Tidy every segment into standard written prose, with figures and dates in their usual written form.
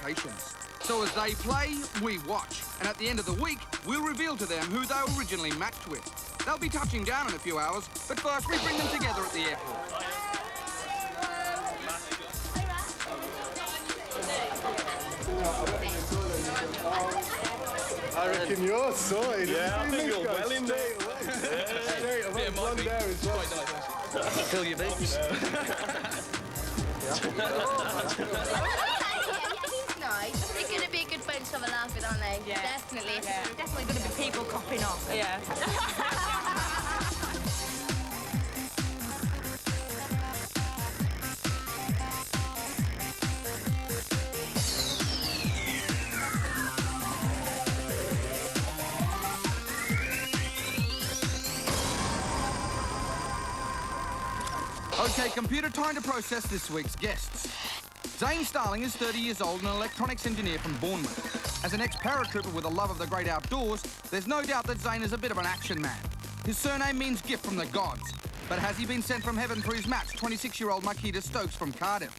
expectations. So as they play, we watch. And at the end of the week, we'll reveal to them who they were originally matched with. They'll be touching down in a few hours, but first we bring them together at the airport. I reckon you're sorted. Yeah, I think you're well in there. Straight away, blonde hair as well. Fill your boots. He's nice. They're going to be a good bunch to have a laugh with, aren't they? Yeah. Definitely. Yeah. Definitely going to be people copping off. Yeah. OK, computer, time to process this week's guests. Zane Starling is 30 years old and an electronics engineer from Bournemouth. As an ex-paratrooper with a love of the great outdoors, there's no doubt that Zane is a bit of an action man. His surname means gift from the gods. But has he been sent from heaven for his match, 26-year-old Marquita Stokes from Cardiff?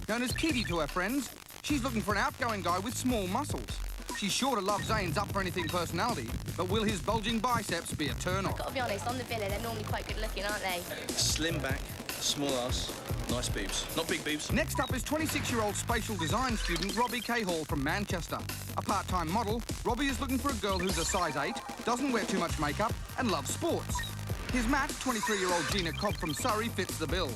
Known as Kitty to her friends, she's looking for an outgoing guy with small muscles. She's sure to love Zane's up-for-anything personality, but will his bulging biceps be a turn-off? Got to be honest, on the villa, they're normally quite good-looking, aren't they? Slim back, small ass, nice boobs. Not big boobs. Next up is 26-year-old spatial design student Robbie Cahill from Manchester. A part-time model, Robbie is looking for a girl who's a size 8, doesn't wear too much makeup, and loves sports. His match, 23-year-old Gina Cobb from Surrey, fits the bill.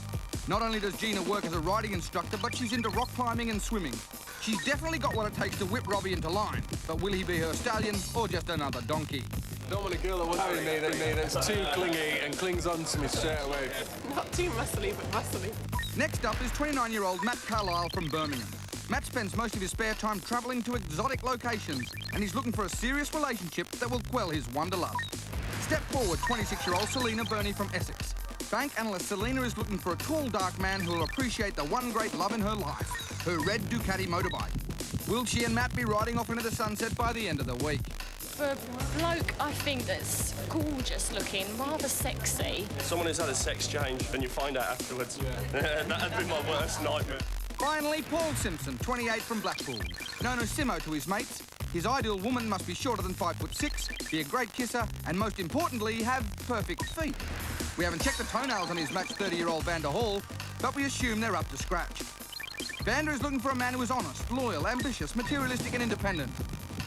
Not only does Gina work as a riding instructor, but she's into rock climbing and swimming. She's definitely got what it takes to whip Robbie into line, but will he be her stallion or just another donkey? Don't want a girl that wants me that's too clingy and clings on to me straight away. Not too muscly, but muscly. Next up is 29-year-old Matt Carlisle from Birmingham. Matt spends most of his spare time travelling to exotic locations, and he's looking for a serious relationship that will quell his wanderlust. Step forward, 26-year-old Selena Burney from Essex. Bank analyst Selena is looking for a tall, dark man who will appreciate the one great love in her life, her red Ducati motorbike. Will she and Matt be riding off into the sunset by the end of the week? For a bloke, I think that's gorgeous looking, rather sexy. Someone who's had a sex change and you find out afterwards. That'd be my worst nightmare. Finally, Paul Simpson, 28 from Blackpool. Known as Simo to his mates, his ideal woman must be shorter than 5'6", be a great kisser, and most importantly, have perfect feet. We haven't checked the toenails on his matched 30-year-old Vander Hall, but we assume they're up to scratch. Vander is looking for a man who is honest, loyal, ambitious, materialistic and independent.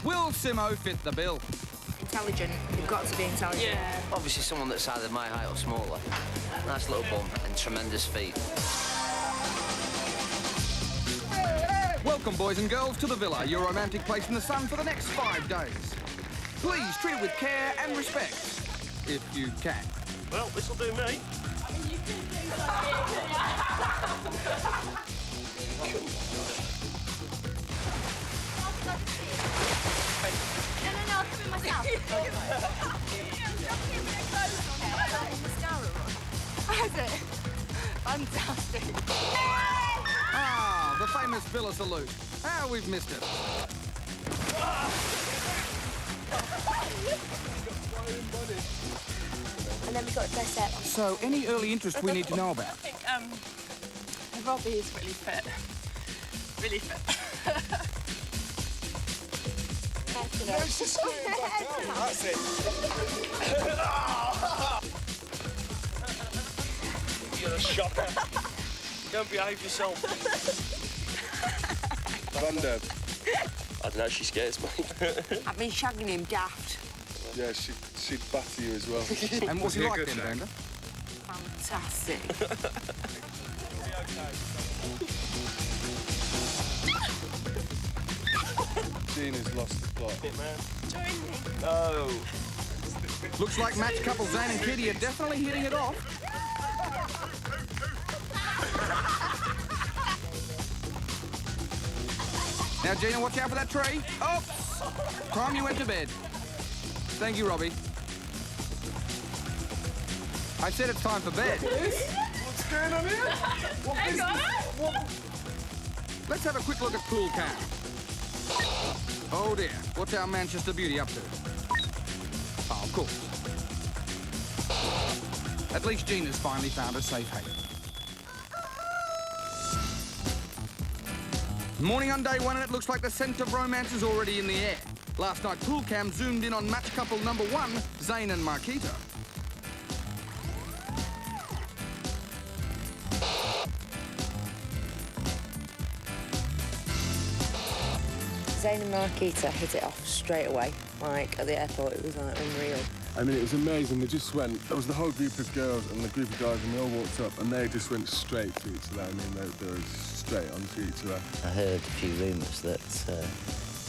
Will Simo fit the bill? Intelligent. You've got to be intelligent. Yeah. Obviously someone that's either my height or smaller. Nice little bum and tremendous feet. Welcome, boys and girls, to the Villa, your romantic place in the sun for the next 5 days. Please treat it with care and respect, if you can. Well, this'll do me. No, I'll come in myself. Has it? Fantastic. Ah, the famous Villa salute. How we've missed it. And then we got to dress up. So, any early interest we need to know about? I think Robbie is really fit. Really fit. That's it. You're a shocker. Don't behave yourself. Vander. I don't know, she scares me. I've been shagging him daft. Yeah, she'd batter you as well. And what's he like then, Vander? Fantastic. Gina's lost the plot. No. Looks like match couple Zane and Kitty are definitely hitting it off. Now, Gina, watch out for that tree. Oh! Time you went to bed. Thank you, Robbie. I said it's time for bed. What's going on here? Let's have a quick look at pool cam. Oh dear, what's our Manchester beauty up to? Oh, of course. At least Gina's finally found a safe haven. Morning on day one, and it looks like the scent of romance is already in the air. Last night, Pool Cam zoomed in on match couple number one, Zayn and Marquita. Zayn and Marquita hit it off straight away. Like, at the airport, it was like unreal. I mean, it was amazing. They just went. There was the whole group of girls and the group of guys, and they all walked up, and they just went straight to each other. I mean, they were straight onto each other. I heard a few rumours that,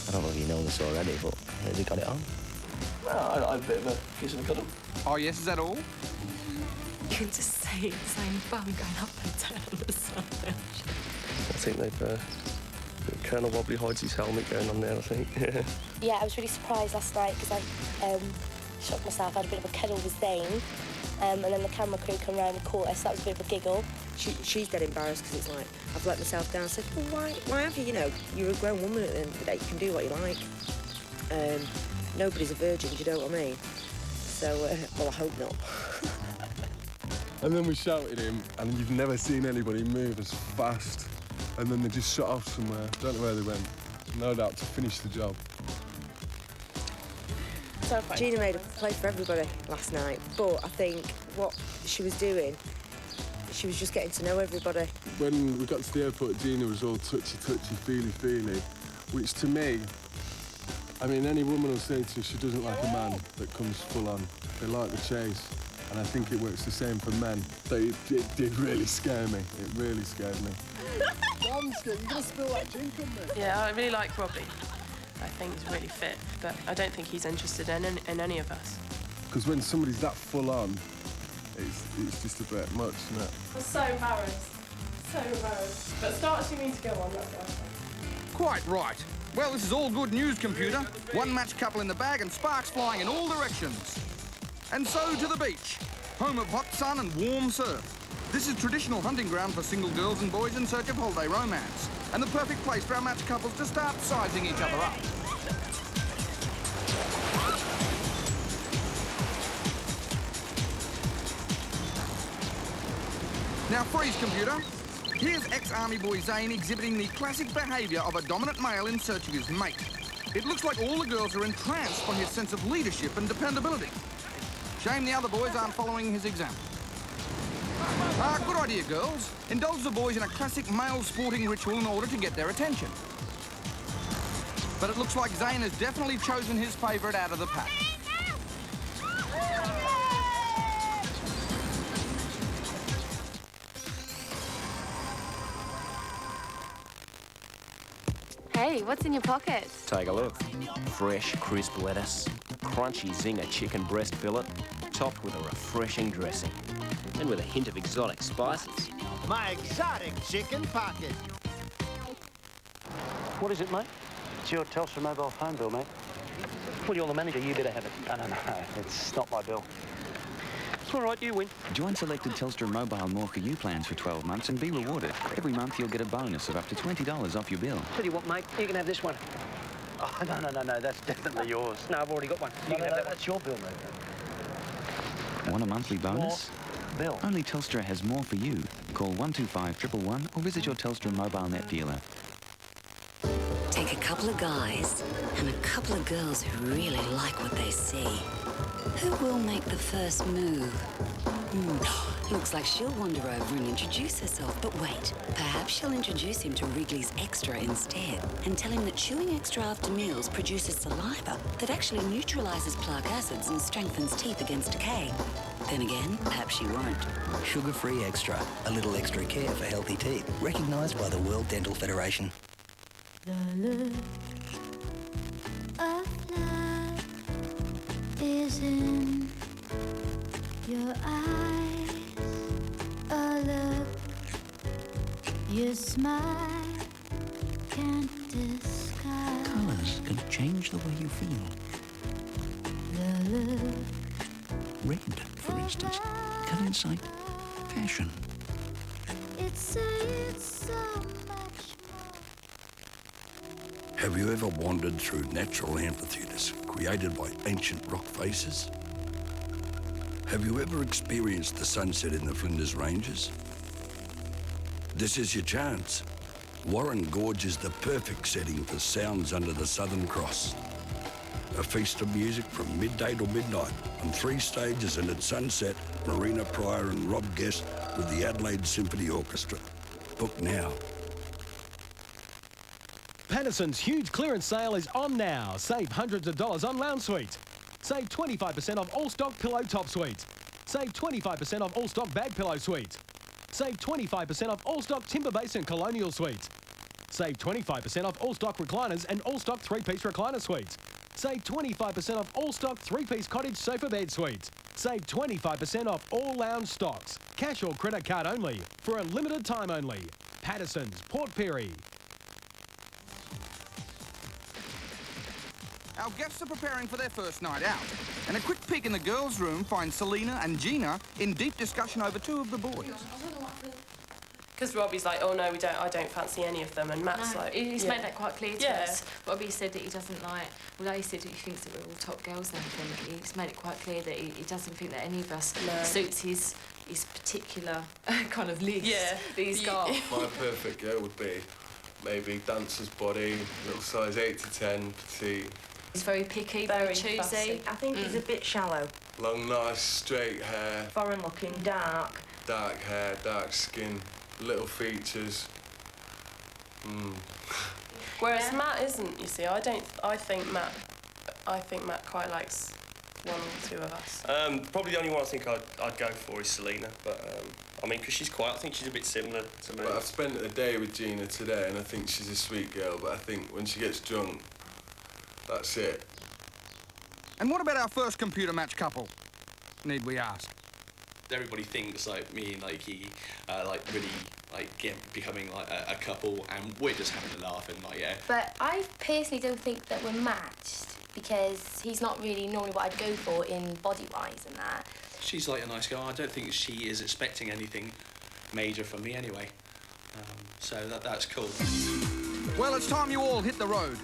I don't know if you know this already, but I heard they got it on. Well, I had a bit of a kiss and a cuddle. Oh, yes, is that all? You can just see the same bum going up and down the side. I think they've Colonel Wobbly hides his helmet going on there, I think. Yeah, I was really surprised last night because I shocked myself. I had a bit of a cuddle with Zayn. And then the camera crew come round and caught us. That was a bit of a giggle. She's dead embarrassed because it's like, I've let myself down. I said, well, why have you? You know, you're a grown woman at the end of the day. You can do what you like. Nobody's a virgin, do you know what I mean? So, well, I hope not. And then we shouted him, and you've never seen anybody move as fast. And then they just shot off somewhere. Don't know where they went. No doubt to finish the job. Gina made a play for everybody last night, but I think what she was doing, she was just getting to know everybody. When we got to the airport, Gina was all touchy-touchy, feely-feely, which to me, I mean, any woman will say to you she doesn't like a man that comes full on. They like the chase, and I think it works the same for men. So it did really scare me. It really scared me. You're gonna spill that drink on me. Yeah, I really like Robbie. I think he's really fit, but I don't think he's interested in any of us. Because when somebody's that full on, it's just a bit much, isn't it? I'm so embarrassed. So embarrassed. But starts you need to go on, that's right. Quite right. Well, this is all good news, computer. One match couple in the bag and sparks flying in all directions. And so to the beach, home of hot sun and warm surf. This is traditional hunting ground for single girls and boys in search of holiday romance, and the perfect place for our match couples to start sizing each other up. Now freeze, computer. Here's ex-army boy Zayn exhibiting the classic behaviour of a dominant male in search of his mate. It looks like all the girls are entranced by his sense of leadership and dependability. Shame the other boys aren't following his example. Good idea, girls. Indulge the boys in a classic male sporting ritual in order to get their attention. But it looks like Zayn has definitely chosen his favourite out of the pack. Hey, what's in your pockets? Take a look. Fresh, crisp lettuce, crunchy zinger chicken breast fillet, topped with a refreshing dressing, and with a hint of exotic spices. My exotic chicken pocket. What is it, mate? It's your Telstra mobile phone bill, mate. Well, you're the manager, you better have it. No, it's not my bill. It's all right, you win. Join selected Telstra Mobile More For You plans for 12 months and be rewarded. Every month you'll get a bonus of up to $20 off your bill. Tell you what, mate, you can have this one. Oh, no, that's definitely yours. No, I've already got one. You can have that. That's your bill, mate. Want a monthly bonus? More bill. Only Telstra has more for you. Call 125 111 or visit your Telstra Mobile Net dealer. Take a couple of guys and a couple of girls who really like what they see. Who will make the first move? Looks like she'll wander over and introduce herself, but wait. Perhaps she'll introduce him to Wrigley's Extra instead and tell him that chewing extra after meals produces saliva that actually neutralizes plaque acids and strengthens teeth against decay. Then again, perhaps she won't. Sugar-free Extra. A little extra care for healthy teeth. Recognised by the World Dental Federation. The look of love is in your eyes. A look your smile can't disguise. Colours can change the way you feel. The look Red, for instance, can incite passion. it's so much. Have you ever wandered through natural amphitheatres created by ancient rock faces? Have you ever experienced the sunset in the Flinders Ranges? This is your chance. Warren Gorge is the perfect setting for sounds under the Southern Cross. A feast of music from midday to midnight on 3 stages and at sunset, Marina Pryor and Rob Guest with the Adelaide Symphony Orchestra. Book now. Patterson's huge clearance sale is on now. Save hundreds of dollars on lounge suites. Save 25% off all stock pillow top suites. Save 25% off all stock bag pillow suites. Save 25% off all stock timber basin colonial suites. Save 25% off all stock recliners and all stock 3-piece recliner suites. Save 25% off all stock 3-piece cottage sofa bed suites. Save 25% off all lounge stocks. Cash or credit card only. For a limited time only. Patterson's, Port Pirie. Our guests are preparing for their first night out, and a quick peek in the girls' room finds Selena and Gina in deep discussion over 2 of the boys. Because Robbie's like, oh no, I don't fancy any of them, and Matt's like... He's yeah. made that quite clear to us. Robbie said that he doesn't like... Although he said that he thinks that we're all top girls and everything, he's made it quite clear that he doesn't think that any of us suits his particular kind of list that he's got. My perfect girl would be maybe dancer's body, little size 8 to 10, petite. He's very picky, very choosy. Fussy. I think he's a bit shallow. Long, nice, straight hair. Foreign looking, dark. Dark hair, dark skin, little features. Whereas Matt isn't, you see. I think Matt quite likes 1 or 2 of us. Probably the only one I think I'd go for is Selena, but I mean, because she's quiet, I think she's a bit similar to me. But I've spent a day with Gina today, and I think she's a sweet girl, but I think when she gets drunk, that's it. And what about our first computer match couple? Need we ask? Everybody thinks like me and like he, really becoming like a couple, and we're just having a laugh and like But I personally don't think that we're matched because he's not really normally what I'd go for in body-wise and that. She's like a nice girl. I don't think she is expecting anything major from me anyway. So that's cool. Well, it's time you all hit the road.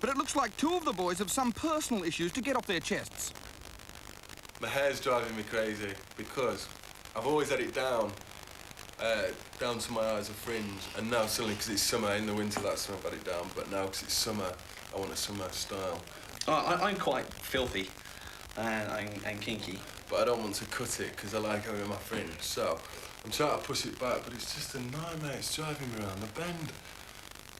But it looks like 2 of the boys have some personal issues to get off their chests. My hair's driving me crazy because I've always had it down to my eyes of fringe, and now suddenly, because it's summer, in the winter that's when I've had it down, but now because it's summer, I want a summer style. I'm quite filthy and kinky. But I don't want to cut it because I like having my fringe, so I'm trying to push it back, but it's just a nightmare. It's driving me around the bend.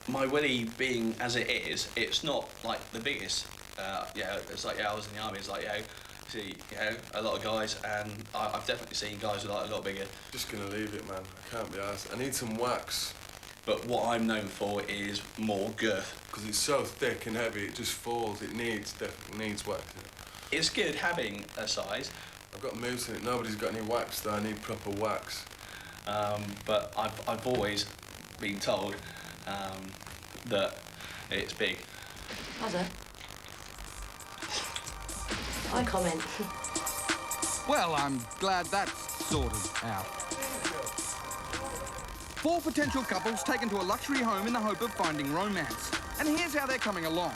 My willy being as it is, it's not like the biggest. It's like I was in the army. It's like see a lot of guys, and I've definitely seen guys who are like a lot bigger. Just gonna leave it, man. I can't be arsed. I need some wax. But what I'm known for is more girth. Because it's so thick and heavy, it just falls. It definitely needs wax in it. It's good having a size. I've got moves in it. Nobody's got any wax though. I need proper wax. But I've always been told that it's big. Has it? I comment. Well, I'm glad that's sorted out. 4 potential couples taken to a luxury home in the hope of finding romance. And here's how they're coming along.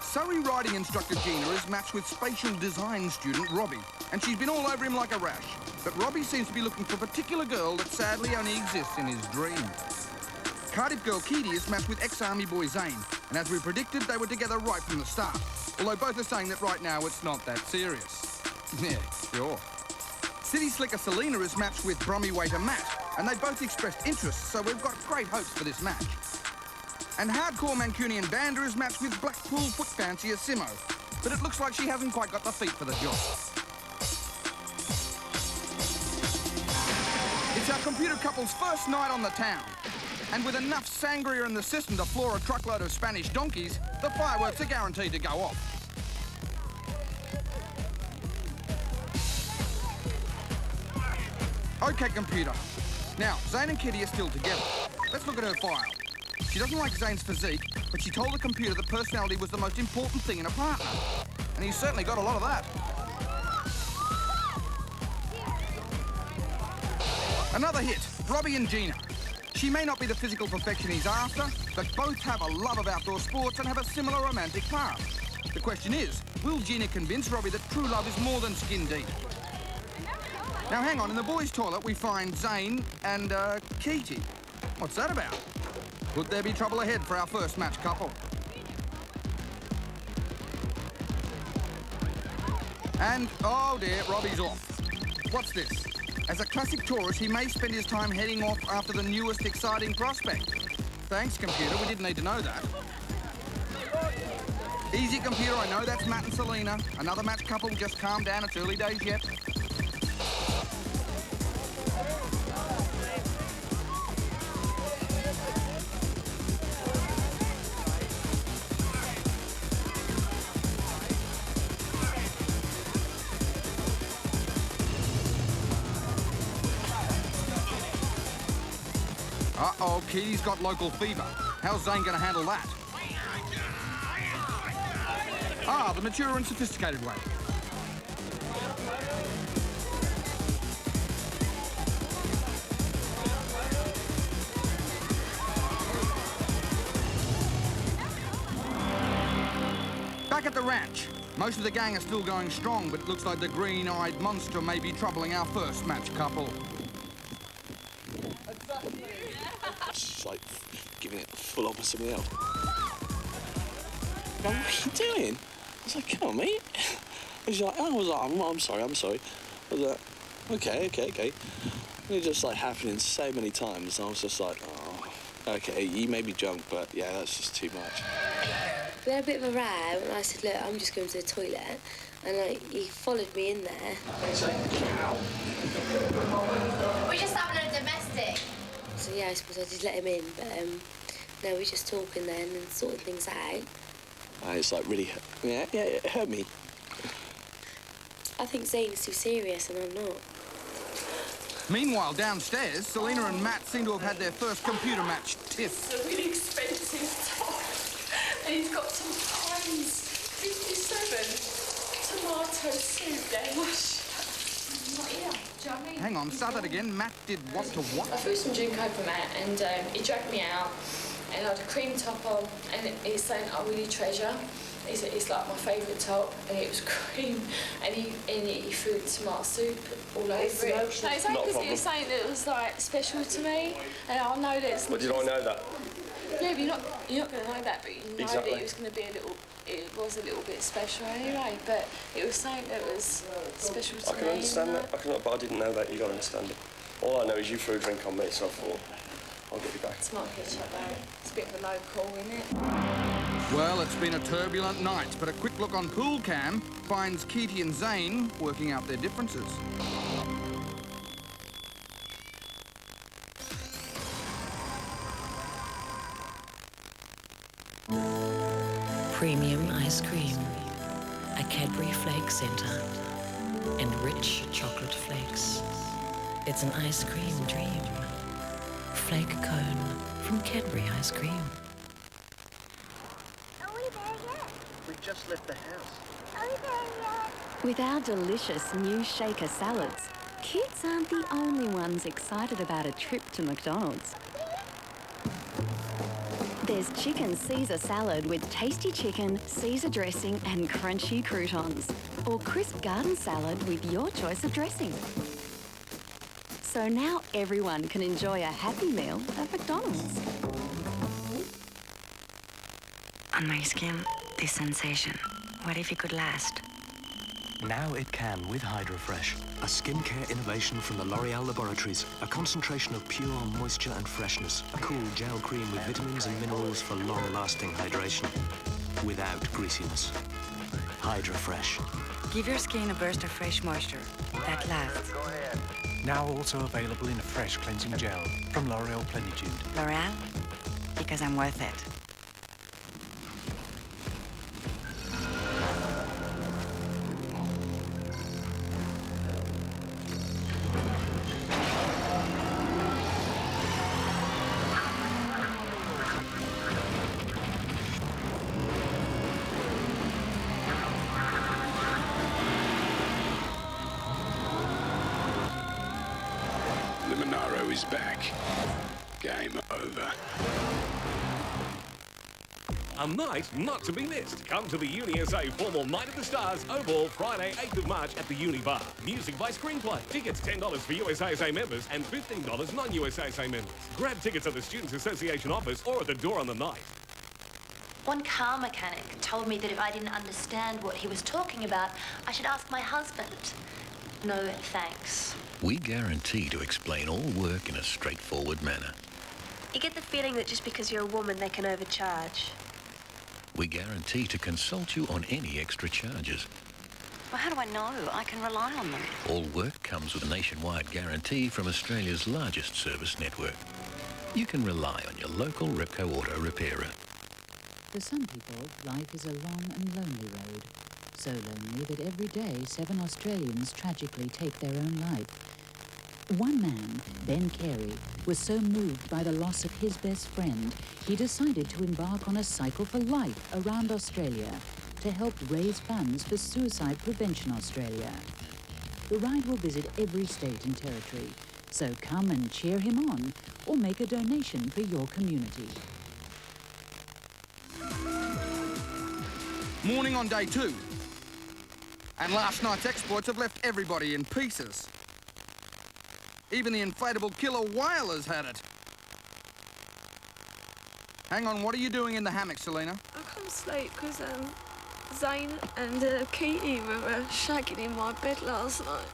Surrey riding instructor Gina is matched with spatial design student Robbie, and she's been all over him like a rash. But Robbie seems to be looking for a particular girl that sadly only exists in his dreams. Cardiff girl Keedy is matched with ex-army boy Zane, and as we predicted, they were together right from the start. Although both are saying that right now it's not that serious. Yeah, sure. City slicker Selena is matched with Brummy waiter Matt, and they both expressed interest, so we've got great hopes for this match. And hardcore Mancunian Bander is matched with Blackpool foot fancier Simo, but it looks like she hasn't quite got the feet for the job. It's our computer couple's first night on the town. And with enough sangria in the system to floor a truckload of Spanish donkeys, the fireworks are guaranteed to go off. OK, computer. Now, Zane and Kitty are still together. Let's look at her file. She doesn't like Zane's physique, but she told the computer that personality was the most important thing in a partner. And he's certainly got a lot of that. Another hit, Robbie and Gina. She may not be the physical perfection he's after, but both have a love of outdoor sports and have a similar romantic past. The question is, will Gina convince Robbie that true love is more than skin deep? Now, hang on, in the boys' toilet, we find Zane and, Keaty. What's that about? Could there be trouble ahead for our first match couple? And, oh dear, Robbie's off. What's this? As a classic tourist, he may spend his time heading off after the newest exciting prospect. Thanks, computer, we didn't need to know that. Easy, computer, I know that's Matt and Selena. Another match couple, just calm down, it's early days yet. Uh-oh, Keaty's got local fever. How's Zane going to handle that? Ah, the mature and sophisticated way. Back at the ranch. Most of the gang are still going strong, but it looks like the green-eyed monster may be troubling our first match couple. Just like giving it full on with something else. What are you doing? I was like, come on, mate. He's like, oh, I was like, I'm sorry. I was like, okay. And it just like happening so many times. I was just like, oh, okay, you may be drunk, but yeah, that's just too much. We had a bit of a row, and I said, look, I'm just going to the toilet. And he followed me in there. We're just having a domestic. So yeah, I suppose I did let him in, but no, we were just talking then and sorting things out. It's like really, yeah, it hurt me. I think Zane's too serious and I'm not. Meanwhile, downstairs, Selena and Matt seem to have had their first computer match tiff. It's a really expensive top. And he's got some Heinz 57 tomato soup there. Not here. Do you know what I mean? Hang on, start that again. Matt did what to what? I threw some drink over Matt and he dragged me out and I had a cream top on and he's saying I really treasure. It's like my favourite top and it was cream and he threw tomato soup all over it. No, it's only because he was saying that it was like special to me and I know that it's... Well, did I know that? Yeah, but you're not going to know that, but you know Exactly. that it was going to be it was a little bit special anyway, but it was something that was special to me. I can understand that, but I didn't know that, you got to understand it. All I know is you threw a drink on me, so I thought, I'll get you back. It's not hitch up though. It's a bit of a local, isn't it? Well, it's been a turbulent night, but a quick look on Pool Cam finds Keaty and Zane working out their differences. Premium ice cream, a Cadbury Flake Centre, and rich chocolate flakes. It's an ice cream dream. Flake cone from Cadbury Ice Cream. Are we there yet? We've just left the house. Are we there yet? With our delicious new shaker salads, kids aren't the only ones excited about a trip to McDonald's. There's chicken Caesar salad with tasty chicken, Caesar dressing and crunchy croutons. Or crisp garden salad with your choice of dressing. So now everyone can enjoy a happy meal at McDonald's. On my skin, this sensation, what if it could last? Now it can with HydroFresh, a skincare innovation from the L'Oreal Laboratories. A concentration of pure moisture and freshness. A cool gel cream with vitamins and minerals for long-lasting hydration. Without greasiness. HydroFresh. Give your skin a burst of fresh moisture that lasts. Now also available in a fresh cleansing gel from L'Oreal Plenitude. L'Oreal, because I'm worth it. The Monaro is back. Game over. A night not to be missed. Come to the UniSA formal Night of the Stars Oval Friday, 8th of March at the Uni Bar. Music by Screenplay. Tickets $10 for USASA members and $15 non-USASA members. Grab tickets at the Students Association office or at the door on the night. One car mechanic told me that if I didn't understand what he was talking about, I should ask my husband. No, thanks. We guarantee to explain all work in a straightforward manner. You get the feeling that just because you're a woman, they can overcharge. We guarantee to consult you on any extra charges. Well, how do I know? I can rely on them. All work comes with a nationwide guarantee from Australia's largest service network. You can rely on your local Repco Auto repairer. For some people, life is a long and lonely road. So lonely that every day 7 Australians tragically take their own life. One man, Ben Carey, was so moved by the loss of his best friend, he decided to embark on a cycle for life around Australia to help raise funds for Suicide Prevention Australia. The ride will visit every state and territory, so come and cheer him on or make a donation for your community. Morning on day 2. And last night's exploits have left everybody in pieces. Even the inflatable killer whale has had it. Hang on, what are you doing in the hammock, Selena? I come late because Zane and Katie were shagging in my bed last night.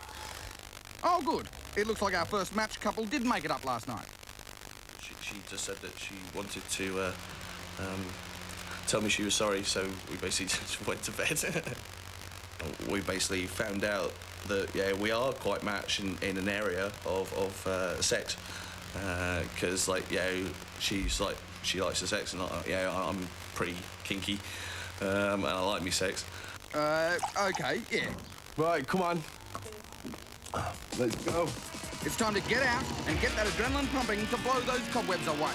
Oh, good. It looks like our first match couple did make it up last night. She just said that she wanted to tell me she was sorry, so we basically just went to bed. We basically found out that, yeah, we are quite matched in an area of sex. Because, like, yeah, she's like, she likes the sex, and yeah, I'm pretty kinky, and I like me sex. Okay, yeah. Right, come on. Let's go. It's time to get out and get that adrenaline pumping to blow those cobwebs away.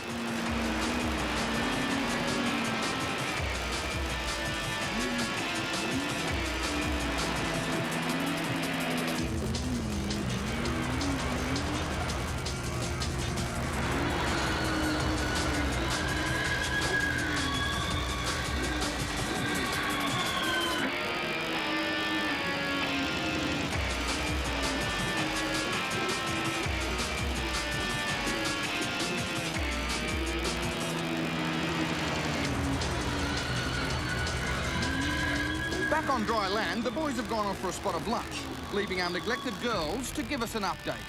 Back on dry land, the boys have gone off for a spot of lunch, leaving our neglected girls to give us an update.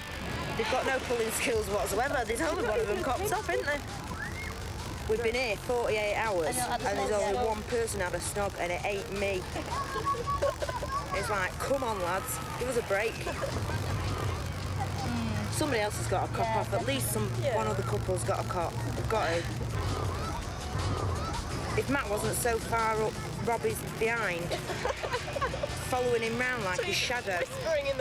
They've got no pulling skills whatsoever. There's only one of them copped off, isn't there? We've been here 48 hours and there's only one person had a snog and it ain't me. It's like, come on lads, give us a break. Somebody else has got a cop off, at least one other couple's got a cop. They've got to. If Matt wasn't so far up Robbie's behind, following him round like his shadow.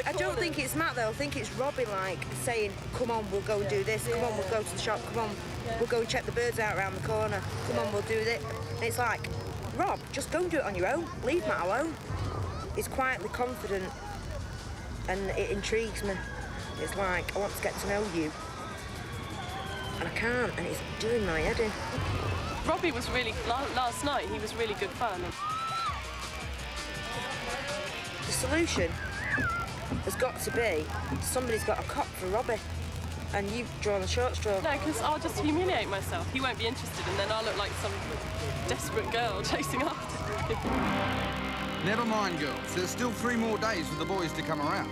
I don't think it's Matt though, I think it's Robbie like saying, come on, we'll go and do this, come on, we'll go to the shop, come on, we'll go and check the birds out around the corner, come on, we'll do this. And it's like, Rob, just go and do it on your own, leave Matt alone. He's quietly confident and it intrigues me. It's like, I want to get to know you. And I can't, and it's doing my head in. Robbie was really, last night, he was really good fun. The solution has got to be somebody's got a cop for Robbie, and you've drawn a short straw. No, because I'll just humiliate myself. He won't be interested, and then I'll look like some desperate girl chasing after him. Never mind, girls. There's still 3 more days for the boys to come around.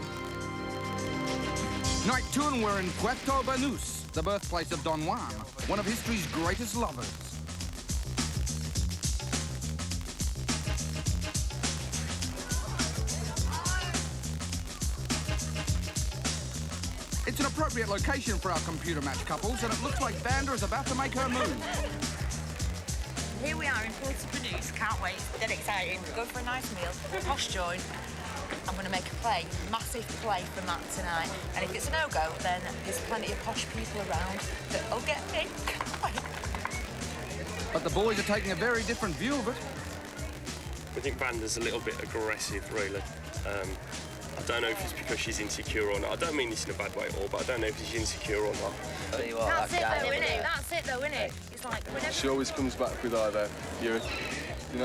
Night 2 and we're in Puerto Banús, the birthplace of Don Juan, one of history's greatest lovers. It's an appropriate location for our computer match couples, and it looks like Vanda is about to make her move. Here we are in Puerto Banús, can't wait, dead exciting. Go for a nice meal, posh joint. I'm going to make a play, massive play for Matt tonight. And if it's a no-go, then there's plenty of posh people around that'll get me. But the boys are taking a very different view of it. I think Vanda's a little bit aggressive, really. I don't know if it's because she's insecure or not. I don't mean this in a bad way at all, but I don't know if she's insecure or not. That's it though, innit? That's it though, innit? It's like whenever. She always comes back with either you know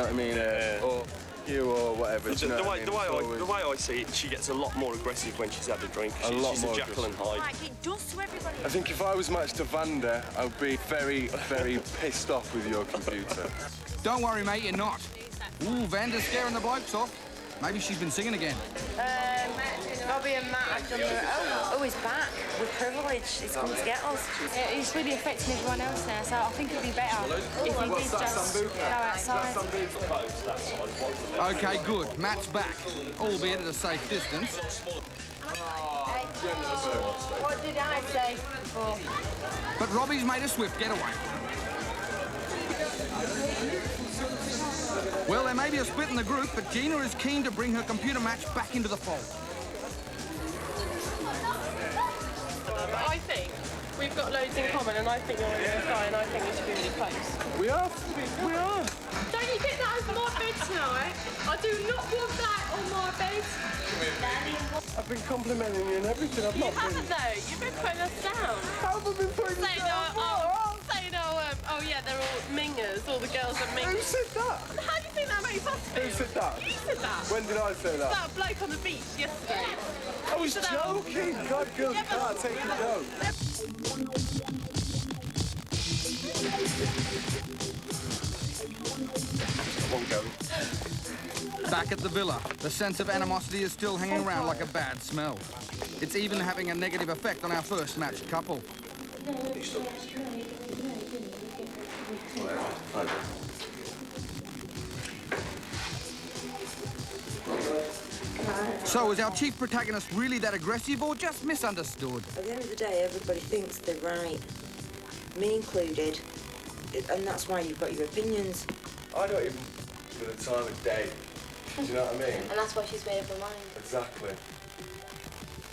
what I mean, or you or whatever. Do you know what I mean? The way I see it, she gets a lot more aggressive when she's had a drink. She's a Jekyll and Hyde. Like it does to everybody. I think if I was matched to Vanda, I'd be very, very pissed off with your computer. Don't worry, mate, you're not. Ooh, Vanda's scaring the blokes off. Maybe she's been singing again. Robbie and Matt have done their own. Oh, he's back with privilege. He's come to get us. It's really affecting everyone else now, so I think it'd be better if he did just go outside. OK, good. Matt's back, albeit at a safe distance. What did I say before? But Robbie's made a swift getaway. Well, there may be a split in the group, but Gina is keen to bring her computer match back into the fold. I think we've got loads in common, and I think you're a nice guy, and I think we should be really close. We are. Don't you get that over my bed tonight? I do not want that on my bed. I've been complimenting you and everything. I've not You haven't though. You've been putting us down. How have I been putting us down? Oh yeah, they're all mingers. All the girls are mingers. Who said that? How do you think that makes us feel? Who said that? You said that. When did I say that? That bloke on the beach yesterday. I was joking. God, girls can't take a joke. I won't go. Back at the villa, the sense of animosity is still hanging around like a bad smell. It's even having a negative effect on our first matched couple. So, is our chief protagonist really that aggressive or just misunderstood? At the end of the day, everybody thinks they're right, me included, and that's why you've got your opinions. I don't even give the time of day. Do you know what I mean? And that's why she's made up her mind. Exactly.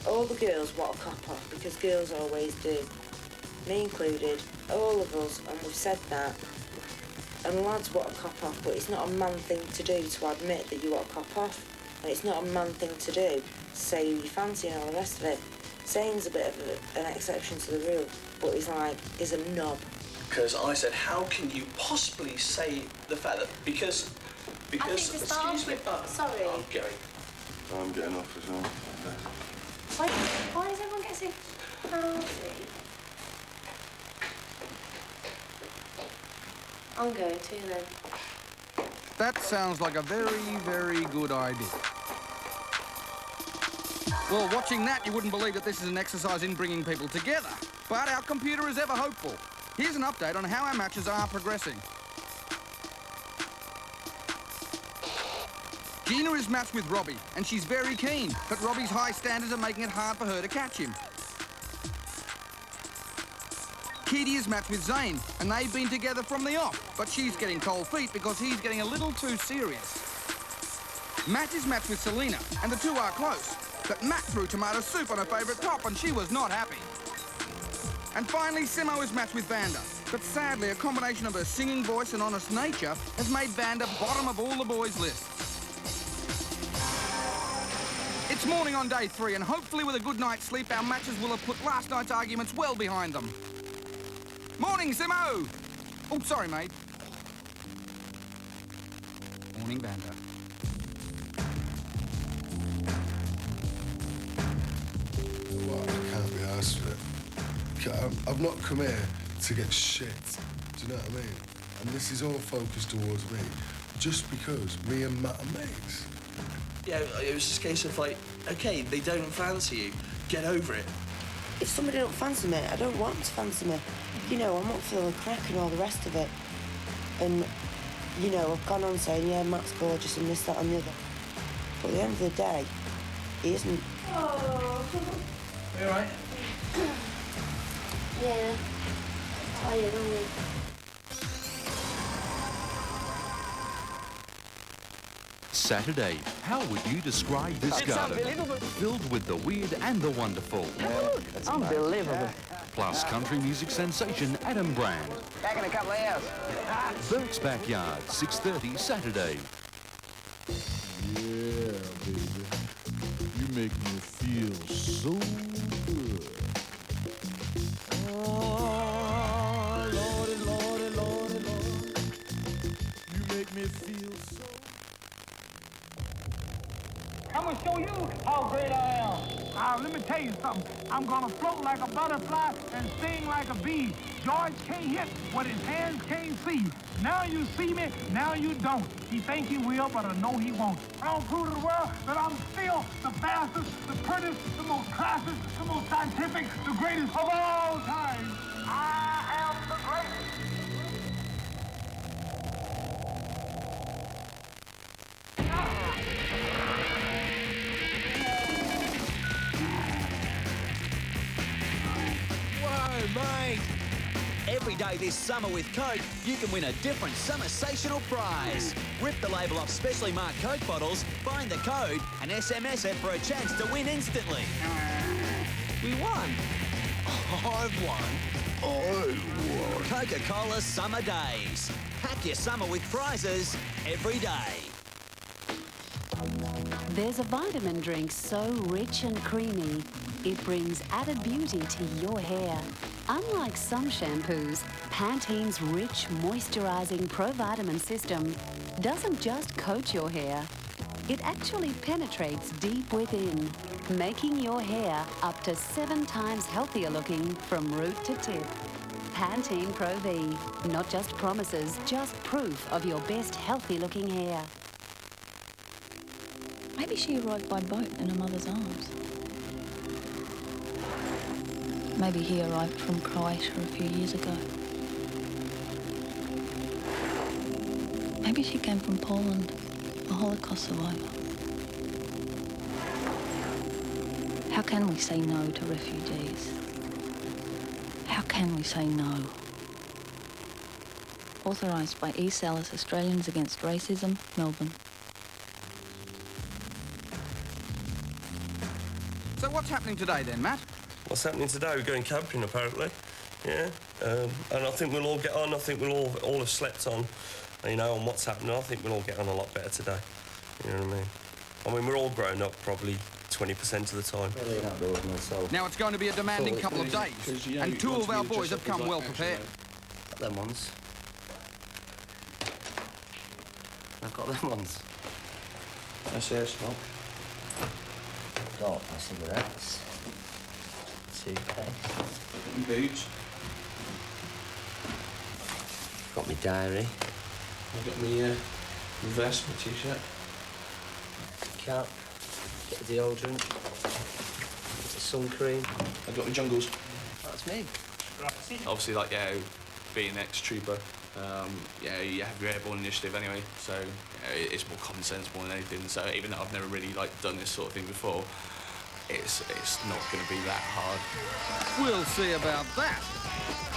All the girls want a cop off because girls always do. Me included, all of us, and we've said that. And lads want a cop off, but it's not a man thing to do to admit that you want a cop off. And it's not a man thing to do to say who you fancy and all the rest of it. Zane's a bit of an exception to the rule, but he's a knob. Because I said, how can you possibly say the fact that because I think to start excuse me, with, sorry. I'm going. I'm getting off as well. Why does everyone get so fancy? I'm going too then. That sounds like a very, very good idea. Well, watching that, you wouldn't believe that this is an exercise in bringing people together. But our computer is ever hopeful. Here's an update on how our matches are progressing. Gina is matched with Robbie, and she's very keen, but Robbie's high standards are making it hard for her to catch him. Keedy is matched with Zane, and they've been together from the off, but she's getting cold feet because he's getting a little too serious. Matt is matched with Selena, and the two are close, but Matt threw tomato soup on her favourite top, and she was not happy. And finally, Simo is matched with Vanda, but sadly, a combination of her singing voice and honest nature has made Vanda bottom of all the boys' lists. It's morning on day 3, and hopefully with a good night's sleep, our matches will have put last night's arguments well behind them. Morning, Simo! Oh, sorry, mate. Morning, Vanda. Well, I can't be arsed with it. I've not come here to get shit. Do you know what I mean? And this is all focused towards me, just because me and Matt are mates. Yeah, it was just a case of like, okay, they don't fancy you. Get over it. If somebody don't fancy me, I don't want them to fancy me. You know, I'm up for the crack and all the rest of it. And, you know, I've gone on saying, yeah, Matt's gorgeous and this, that and the other. But at the end of the day, he isn't. Oh. You all right? Yeah. Tired, aren't we? Saturday. How would you describe this It's garden? unbelievable. Filled with the weird and the wonderful. Unbelievable. Plus country music sensation Adam Brand. Back in a couple of hours. Burke's Backyard, 6:30 Saturday. Yeah, baby. You make me feel so good. Oh, Lordy, Lordy, Lordy. make me feel so. I'm gonna show you how great I am. Let me tell you something. I'm gonna float like a butterfly and sting like a bee. George can't hit what his hands can't see. Now you see me, now you don't. He think he will, but I know he won't. I'll prove to the world that I'm still the fastest, the prettiest, the most classic, the most scientific, the greatest of all time. I am the greatest. Whoa, mate! Every day this summer with Coke, you can win a different summer-sational prize. Rip the label off specially marked Coke bottles, find the code, and SMS it for a chance to win instantly. We won. I've won. Coca-Cola Summer Days. Pack your summer with prizes every day. There's a vitamin drink so rich and creamy, it brings added beauty to your hair. Unlike some shampoos, Pantene's rich, moisturizing Pro-Vitamin system doesn't just coat your hair. It actually penetrates deep within, making your hair up to 7 times healthier looking from root to tip. Pantene Pro-V. Not just promises, just proof of your best healthy looking hair. Maybe she arrived by boat in her mother's arms. Maybe he arrived from Croatia a few years ago. Maybe she came from Poland, a Holocaust survivor. How can we say no to refugees? How can we say no? Authorised by E. Salis, Australians Against Racism, Melbourne. So what's happening today then, Matt? What's happening today? We're going camping, apparently. Yeah. And I think we'll all get on. I think we'll all have slept on, you know, on what's happening. I think we'll all get on a lot better today. You know what I mean? I mean, we're all grown up probably 20% of the time. Now it's going to be a demanding couple of days, and 2 of our boys have come well prepared. Got them ones. I've got them ones. That's yours, Mark. Got some of that. Toothpaste. Boots. Got my diary. I've got my vest, my t-shirt. Cap. Get the deodorant. Get the sun cream. I've got my jungles. That's me. Obviously, like, yeah, being an ex-trooper, yeah, you have your airborne initiative anyway, so it's more common sense more than anything. So even though I've never really like done this sort of thing before, it's not going to be that hard. We'll see about that.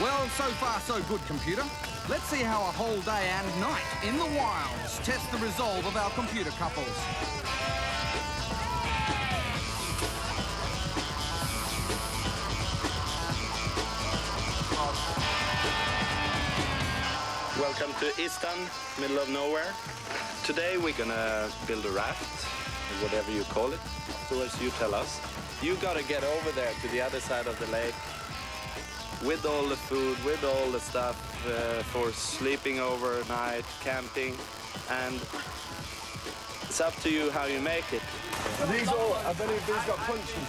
Well, so far so good, computer. Let's see how a whole day and night in the wilds tests the resolve of our computer couples. Welcome to Istan, middle of nowhere. Today we're gonna build a raft, whatever you call it. Afterwards you tell us. You gotta get over there to the other side of the lake with all the food, with all the stuff for sleeping overnight, camping, and it's up to you how you make it. These all, I bet if these got punches.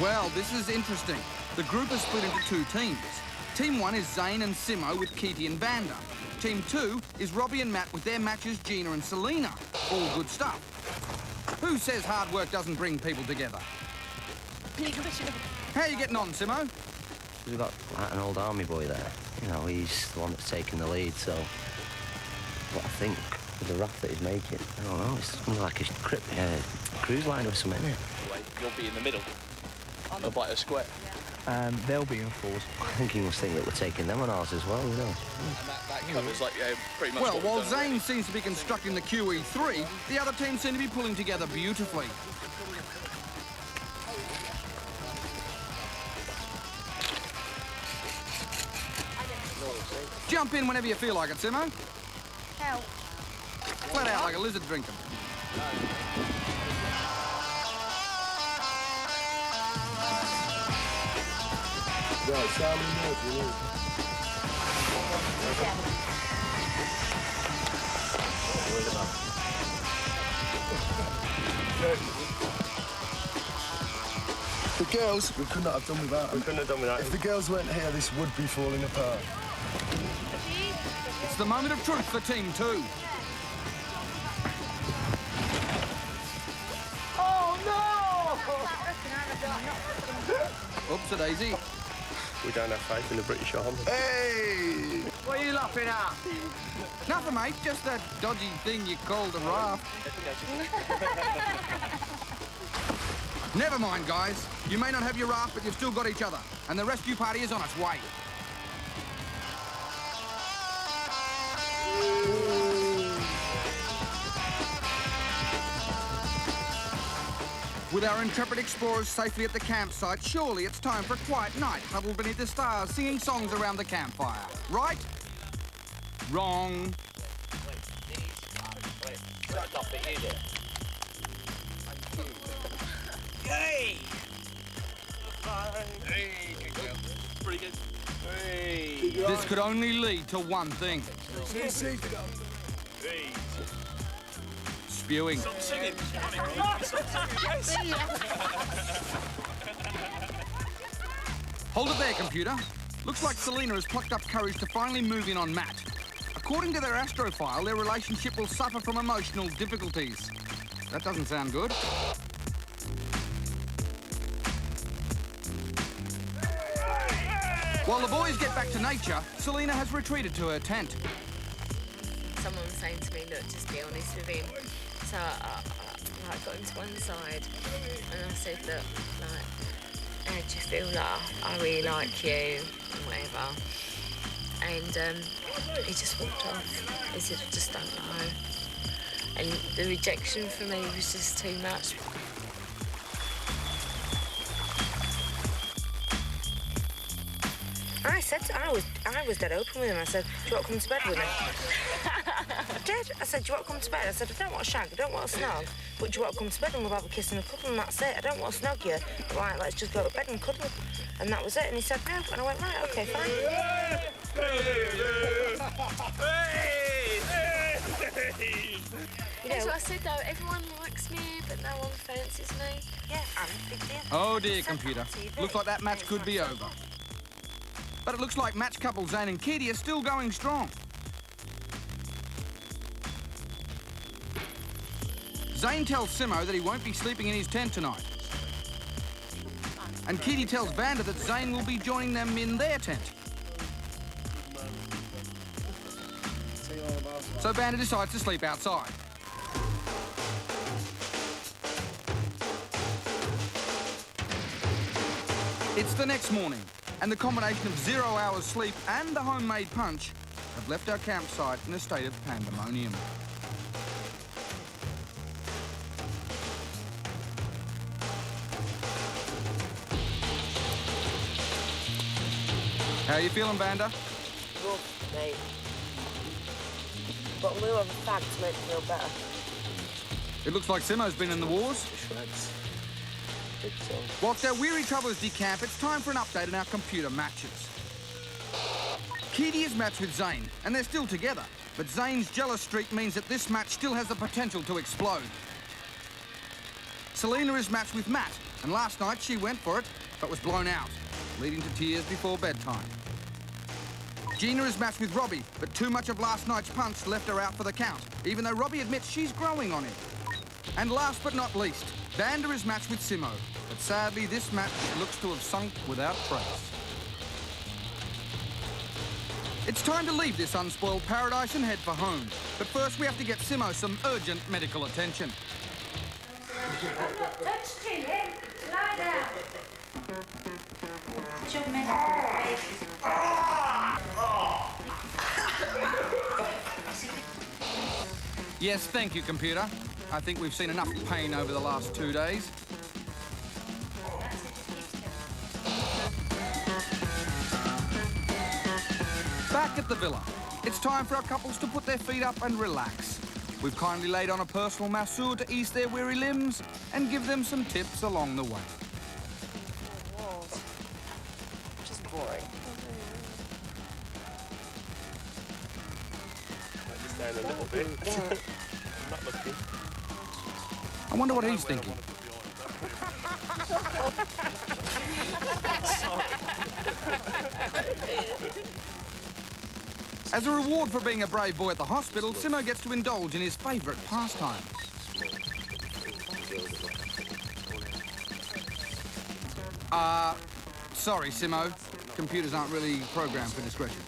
Well, this is interesting. The group is split into 2 teams. Team 1 is Zane and Simo with Keity and Vanda. Team 2 is Robbie and Matt with their matches Gina and Selena. All good stuff. Who says hard work doesn't bring people together? How are you getting on, Simo? We've got like an old army boy there. You know, he's the one that's taking the lead, so what I think with the raft that he's making, I don't know, it's something like a cruise liner or something, isn't it? You'll be in the middle. Of like a square. They'll be in fours. I think he must think that we're taking them on ours as well, you know. And that covers like, yeah, pretty much. Well, what while we've done Zane seems to be constructing the QE3, the other teams seem to be pulling together beautifully. Jump in whenever you feel like it, Simo. Help. Flat out like a lizard drinking. Right, Simon Murphy, The girls, we could not have done without them. We couldn't have done without If the girls weren't here, this would be falling apart. It's the moment of truth for Team 2. Oh, no! Oops-a-daisy. We don't have faith in the British Army. Hey! What are you laughing at? Nothing, mate. Just that dodgy thing you called a raft. Never mind, guys. You may not have your raft, but you've still got each other. And the rescue party is on its way. With our intrepid explorers safely at the campsite, surely it's time for a quiet night, huddled beneath the stars, singing songs around the campfire. Right? Wrong. Hey! Pretty good. This could only lead to one thing. Spewing. Stop singing. Hold it there, computer. Looks like Selena has plucked up courage to finally move in on Matt. According to their astrofile, their relationship will suffer from emotional difficulties. That doesn't sound good. While the boys get back to nature, Selena has retreated to her tent. Someone was saying to me, look, just be honest with him. So I got him to one side and I said, look, like, how do you feel? Like, I really like you and whatever. And he just walked off. He said, I just don't know. And the rejection for me was just too much. I said, I was dead open with him. I said, do you want to come to bed with me? I did. I said, do you want to come to bed? I said, I don't want a shag, I don't want a snog, but do you want to come to bed and we'll have a kiss and a cuddle and that's it. I don't want to snog you. Right, let's just go to bed and cuddle. And that was it. And he said, no. And I went, right, OK, fine. You know, that's what I said, though. Everyone likes me, but no one fancies me. Yeah, I'm a big deal. Oh, dear, computer. Looks like that match could be over. But it looks like match couple Zane and Keedy are still going strong. Zane tells Simo that he won't be sleeping in his tent tonight. And Keedy tells Vander that Zane will be joining them in their tent. So Vander decides to sleep outside. It's the next morning, and the combination of 0 hours sleep and the homemade punch have left our campsite in a state of pandemonium. How are you feeling, Vander? Rough, mate. But I'm going to have a fag to make me feel better. It looks like Simo's been in the wars. Whilst our weary travellers decamp, it's time for an update on our computer matches. Keedy is matched with Zane, and they're still together. But Zane's jealous streak means that this match still has the potential to explode. Selena is matched with Matt, and last night she went for it, but was blown out, leading to tears before bedtime. Gina is matched with Robbie, but too much of last night's punch left her out for the count, even though Robbie admits she's growing on him. And last but not least, Vander is matched with Simo, but sadly this match looks to have sunk without trace. It's time to leave this unspoiled paradise and head for home. But first we have to get Simo some urgent medical attention. Touch chin, eh? Lie down. Yes, thank you, computer. I think we've seen enough pain over the last 2 days. Back at the villa, it's time for our couples to put their feet up and relax. We've kindly laid on a personal masseur to ease their weary limbs and give them some tips along the way. worry. Just down a little bit. I'm not looking. I wonder what he's thinking. As a reward for being a brave boy at the hospital, Simo gets to indulge in his favourite pastime. Sorry, Simo. Computers aren't really programmed for discretion.